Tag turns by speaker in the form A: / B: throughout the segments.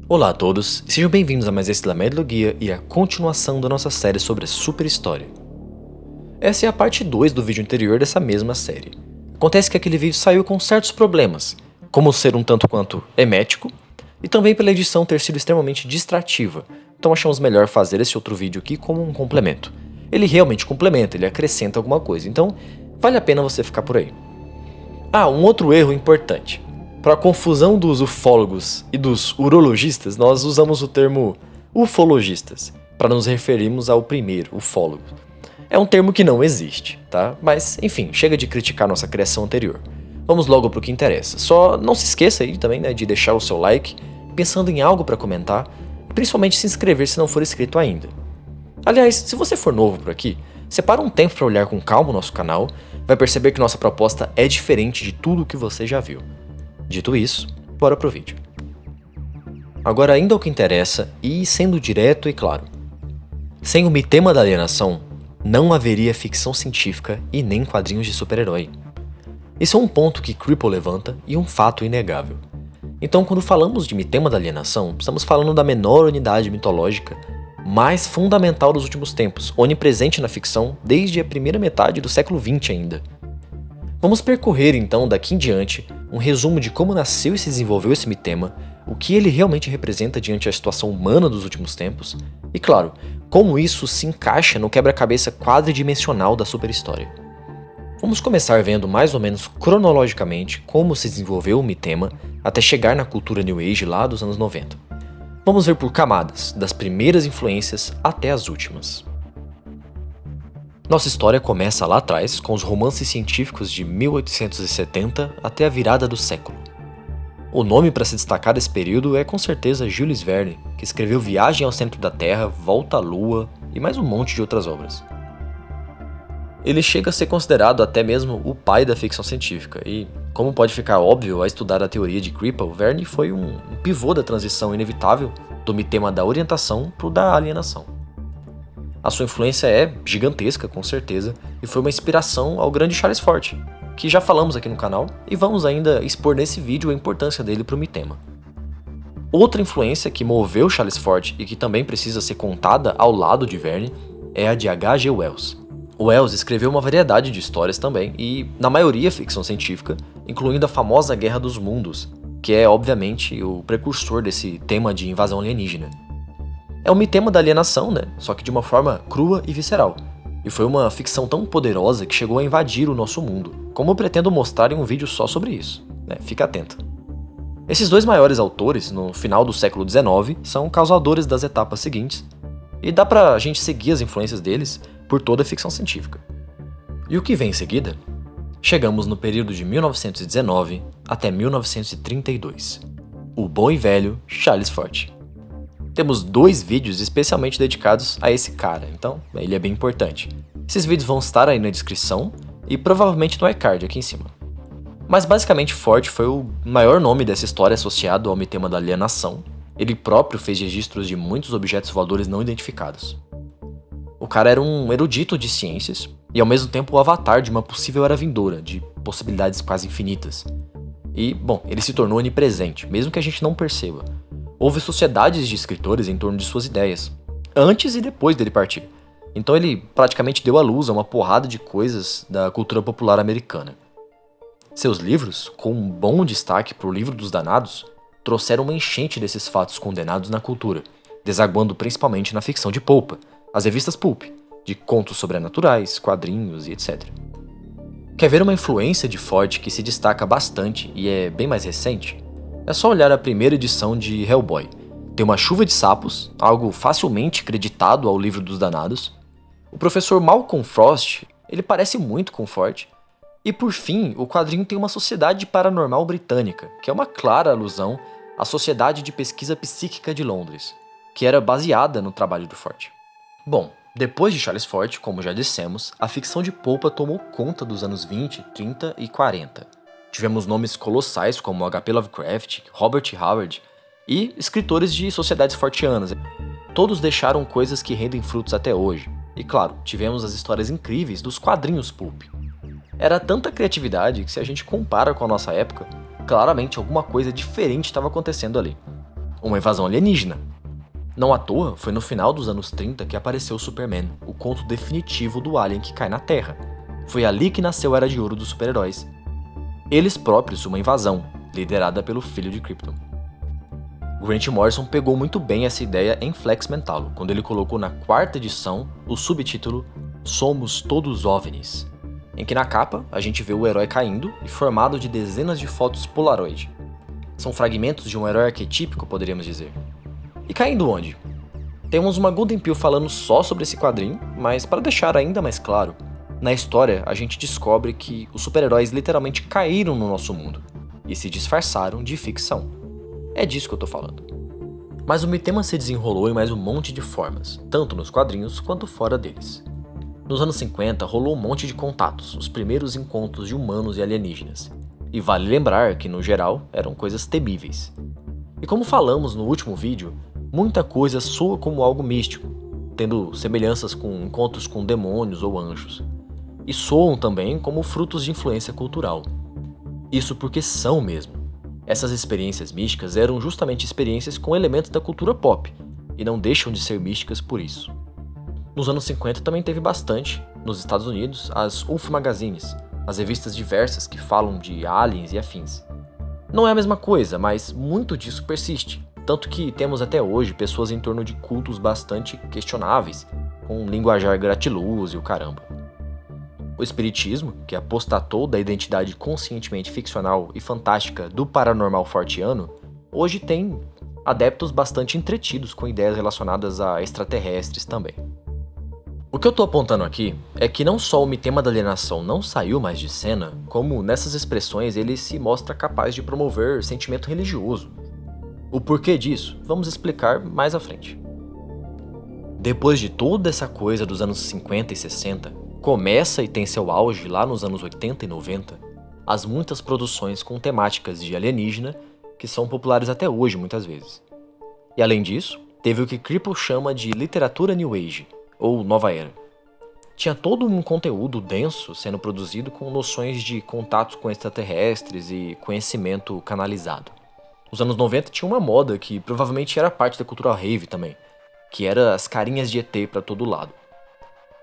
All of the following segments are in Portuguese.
A: Olá a todos, e sejam bem-vindos a mais esse Lamedo Guia e a continuação da nossa série sobre a super história. Essa é a parte 2 do vídeo anterior dessa mesma série. Acontece que aquele vídeo saiu com certos problemas, como ser um tanto quanto emético, e também pela edição ter sido extremamente distrativa, então achamos melhor fazer esse outro vídeo aqui como um complemento. Ele realmente complementa, ele acrescenta alguma coisa, então vale a pena você ficar por aí. Um outro erro importante. Para a confusão dos ufólogos e dos urologistas, nós usamos o termo ufologistas, para nos referirmos ao primeiro, ufólogo. É um termo que não existe, tá? Mas, enfim, chega de criticar nossa criação anterior. Vamos logo para o que interessa. Só não se esqueça aí também, né, de deixar o seu like, pensando em algo para comentar, e principalmente se inscrever se não for inscrito ainda. Aliás, se você for novo por aqui, separa um tempo para olhar com calma o nosso canal, vai perceber que nossa proposta é diferente de tudo o que você já viu. Dito isso, bora pro vídeo. Agora indo ao que interessa e sendo direto e claro. Sem o tema da alienação, não haveria ficção científica e nem quadrinhos de super-herói. Isso é um ponto que Cripple levanta e um fato inegável. Então quando falamos de tema da alienação, estamos falando da menor unidade mitológica mais fundamental dos últimos tempos, onipresente na ficção desde a primeira metade do século XX ainda. Vamos percorrer então daqui em diante um resumo de como nasceu e se desenvolveu esse mitema, o que ele realmente representa diante da situação humana dos últimos tempos, e claro, como isso se encaixa no quebra-cabeça quadridimensional da superhistória. Vamos começar vendo mais ou menos cronologicamente como se desenvolveu o mitema até chegar na cultura New Age lá dos anos 90. Vamos ver por camadas, das primeiras influências até as últimas. Nossa história começa lá atrás, com os romances científicos de 1870 até a virada do século. O nome para se destacar desse período é com certeza Jules Verne, que escreveu Viagem ao Centro da Terra, Volta à Lua e mais um monte de outras obras. Ele chega a ser considerado até mesmo o pai da ficção científica, e, como pode ficar óbvio ao estudar a teoria de Cripple, Verne foi um pivô da transição inevitável do mitema da orientação para o da alienação. A sua influência é gigantesca, com certeza, e foi uma inspiração ao grande Charles Fort, que já falamos aqui no canal, e vamos ainda expor nesse vídeo a importância dele para o mitema. Outra influência que moveu Charles Fort e que também precisa ser contada ao lado de Verne é a de H.G. Wells. Wells escreveu uma variedade de histórias também, e na maioria ficção científica, incluindo a famosa Guerra dos Mundos, que é obviamente o precursor desse tema de invasão alienígena. É um mitema da alienação, né? Só que de uma forma crua e visceral. E foi uma ficção tão poderosa que chegou a invadir o nosso mundo, como eu pretendo mostrar em um vídeo só sobre isso, né? Fica atento. Esses dois maiores autores, no final do século XIX, são causadores das etapas seguintes, e dá pra gente seguir as influências deles por toda a ficção científica. E o que vem em seguida? Chegamos no período de 1919 até 1932. O bom e velho Charles Fort. Temos 2 vídeos especialmente dedicados a esse cara, então ele é bem importante. Esses vídeos vão estar aí na descrição e provavelmente no iCard aqui em cima. Mas basicamente Fort foi o maior nome dessa história associado ao mitema da alienação. Ele próprio fez registros de muitos objetos voadores não identificados. O cara era um erudito de ciências e ao mesmo tempo o avatar de uma possível era vindoura, de possibilidades quase infinitas. E, bom, ele se tornou onipresente, mesmo que a gente não perceba. Houve sociedades de escritores em torno de suas ideias, antes e depois dele partir. Então ele praticamente deu à luz a uma porrada de coisas da cultura popular americana. Seus livros, com um bom destaque para o Livro dos Danados, trouxeram uma enchente desses fatos condenados na cultura, desaguando principalmente na ficção de polpa, as revistas pulp, de contos sobrenaturais, quadrinhos e etc. Quer ver uma influência de Fort que se destaca bastante e é bem mais recente? É só olhar a primeira edição de Hellboy. Tem uma chuva de sapos, algo facilmente creditado ao Livro dos Danados. O professor Malcolm Frost, ele parece muito com Fort. E por fim, o quadrinho tem uma sociedade paranormal britânica, que é uma clara alusão à Sociedade de Pesquisa Psíquica de Londres, que era baseada no trabalho do Fort. Bom, depois de Charles Fort, como já dissemos, a ficção de polpa tomou conta dos anos 20, 30 e 40. Tivemos nomes colossais como H.P. Lovecraft, Robert Howard e escritores de sociedades fortianas. Todos deixaram coisas que rendem frutos até hoje. E claro, tivemos as histórias incríveis dos quadrinhos pulp. Era tanta criatividade que se a gente compara com a nossa época, claramente alguma coisa diferente estava acontecendo ali. uma invasão alienígena. Não à toa, foi no final dos anos 30 que apareceu o Superman, o conto definitivo do alien que cai na Terra. Foi ali que nasceu a Era de Ouro dos super-heróis. Eles próprios, uma invasão, liderada pelo filho de Krypton. Grant Morrison pegou muito bem essa ideia em Flex Mentalo, quando ele colocou na 4ª edição o subtítulo Somos Todos OVNIs, em que na capa a gente vê o herói caindo e formado de dezenas de fotos Polaroid. São fragmentos de um herói arquetípico, poderíamos dizer. E caindo onde? Temos uma Golden Pill falando só sobre esse quadrinho, mas para deixar ainda mais claro, na história a gente descobre que os super-heróis literalmente caíram no nosso mundo e se disfarçaram de ficção. É disso que eu tô falando. Mas o tema se desenrolou em mais um monte de formas, tanto nos quadrinhos quanto fora deles. Nos anos 50 rolou um monte de contatos, os primeiros encontros de humanos e alienígenas. E vale lembrar que, no geral, eram coisas temíveis. E como falamos no último vídeo, muita coisa soa como algo místico, tendo semelhanças com encontros com demônios ou anjos. E soam também como frutos de influência cultural. Isso porque são mesmo. Essas experiências místicas eram justamente experiências com elementos da cultura pop, e não deixam de ser místicas por isso. Nos anos 50 também teve bastante, nos Estados Unidos, as UFO Magazines, as revistas diversas que falam de aliens e afins. Não é a mesma coisa, mas muito disso persiste, tanto que temos até hoje pessoas em torno de cultos bastante questionáveis, com linguajar gratiluz e o caramba. O espiritismo, que apostatou da identidade conscientemente ficcional e fantástica do paranormal forteano, hoje tem adeptos bastante entretidos com ideias relacionadas a extraterrestres também. O que eu tô apontando aqui é que não só o mitema da alienação não saiu mais de cena, como nessas expressões ele se mostra capaz de promover sentimento religioso. O porquê disso, vamos explicar mais à frente. Depois de toda essa coisa dos anos 50 e 60, começa e tem seu auge lá nos anos 80 e 90, as muitas produções com temáticas de alienígena que são populares até hoje muitas vezes. E além disso, teve o que Kripal chama de literatura New Age, ou Nova Era. Tinha todo um conteúdo denso sendo produzido com noções de contatos com extraterrestres e conhecimento canalizado. Nos anos 90 tinha uma moda que provavelmente era parte da cultura rave também, que era as carinhas de ET para todo lado.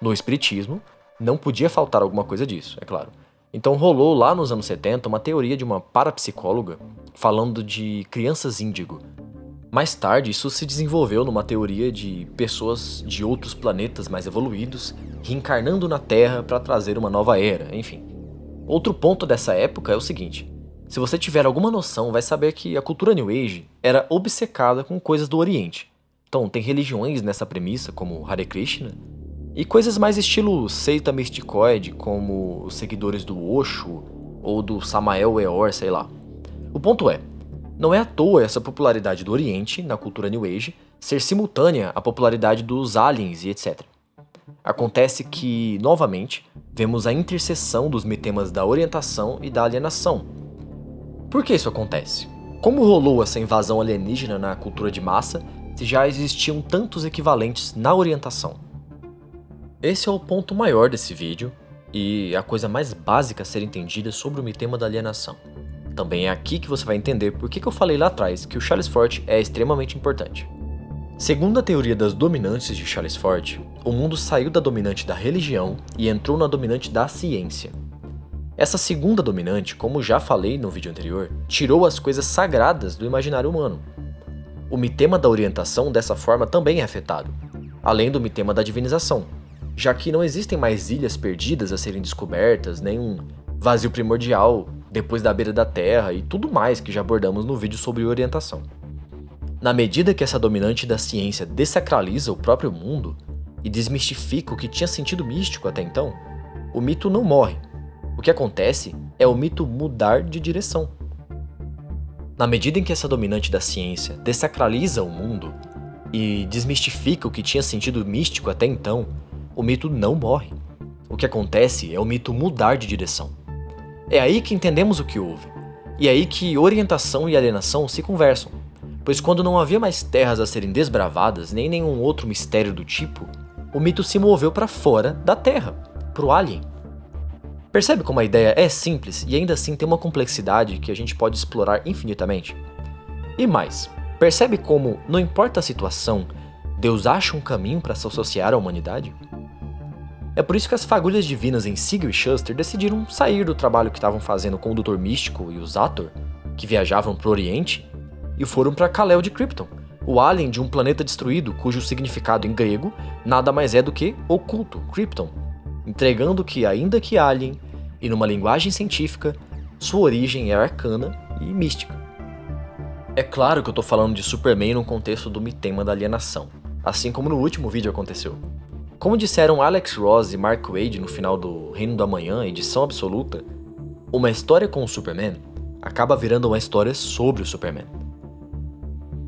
A: No espiritismo, não podia faltar alguma coisa disso, é claro. Então rolou lá nos anos 70 uma teoria de uma parapsicóloga falando de crianças índigo. Mais tarde, isso se desenvolveu numa teoria de pessoas de outros planetas mais evoluídos reencarnando na Terra para trazer uma nova era, enfim. Outro ponto dessa época é o seguinte: se você tiver alguma noção, vai saber que a cultura New Age era obcecada com coisas do Oriente. Então, tem religiões nessa premissa, como Hare Krishna, e coisas mais estilo seita misticoide, como os seguidores do Osho ou do Samael Weor, sei lá. O ponto é, não é à toa essa popularidade do Oriente, na cultura New Age, ser simultânea à popularidade dos aliens e etc. Acontece que, novamente, vemos a interseção dos mitemas da orientação e da alienação. Por que isso acontece? Como rolou essa invasão alienígena na cultura de massa, se já existiam tantos equivalentes na orientação? Esse é o ponto maior desse vídeo, e a coisa mais básica a ser entendida sobre o mitema da alienação. Também é aqui que você vai entender por que eu falei lá atrás que o Charles Fort é extremamente importante. Segundo a teoria das dominantes de Charles Fort, o mundo saiu da dominante da religião e entrou na dominante da ciência. Essa segunda dominante, como já falei no vídeo anterior, tirou as coisas sagradas do imaginário humano. O mitema da orientação dessa forma também é afetado, além do mitema da divinização, já que não existem mais ilhas perdidas a serem descobertas, nem um vazio primordial depois da beira da Terra e tudo mais que já abordamos no vídeo sobre orientação. Na medida que essa dominante da ciência dessacraliza o próprio mundo e desmistifica o que tinha sentido místico até então, o mito não morre. O que acontece é o mito mudar de direção. Na medida em que essa dominante da ciência dessacraliza o mundo e desmistifica o que tinha sentido místico até então, o mito não morre. O que acontece é o mito mudar de direção. É aí que entendemos o que houve. E é aí que orientação e alienação se conversam. Pois quando não havia mais terras a serem desbravadas, nem nenhum outro mistério do tipo, o mito se moveu para fora da Terra, pro alien. Percebe como a ideia é simples e ainda assim tem uma complexidade que a gente pode explorar infinitamente? E mais, Percebe como, não importa a situação, Deus acha um caminho para se associar à humanidade? É por isso que as fagulhas divinas em Siegel e Shuster decidiram sair do trabalho que estavam fazendo com o Doutor Místico e o Zator, que viajavam para o Oriente, e foram para Kal-El de Krypton, o alien de um planeta destruído cujo significado em grego nada mais é do que oculto, Krypton, entregando que, ainda que alien, e numa linguagem científica, sua origem é arcana e mística. É claro que eu tô falando de Superman no contexto do mitema da alienação, assim como no último vídeo aconteceu. Como disseram Alex Ross e Mark Waid no final do Reino da Manhã, edição absoluta, uma história com o Superman acaba virando uma história sobre o Superman.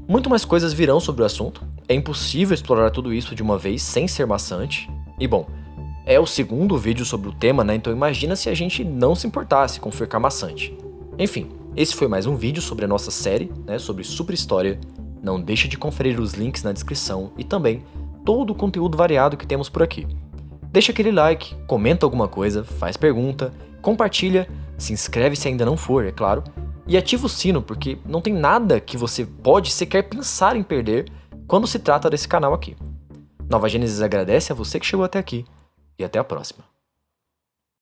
A: Muito mais coisas virão sobre o assunto, é impossível explorar tudo isso de uma vez sem ser maçante, e bom, é o segundo vídeo sobre o tema, né? Então imagina se a gente não se importasse com ficar maçante. Enfim, esse foi mais um vídeo sobre a nossa série, né, sobre Super História. Não deixe de conferir os links na descrição e também todo o conteúdo variado que temos por aqui. Deixa aquele like, comenta alguma coisa, faz pergunta, compartilha, se inscreve se ainda não for, é claro, e ativa o sino porque não tem nada que você pode sequer pensar em perder quando se trata desse canal aqui. Nova Gênesis agradece a você que chegou até aqui e até a próxima.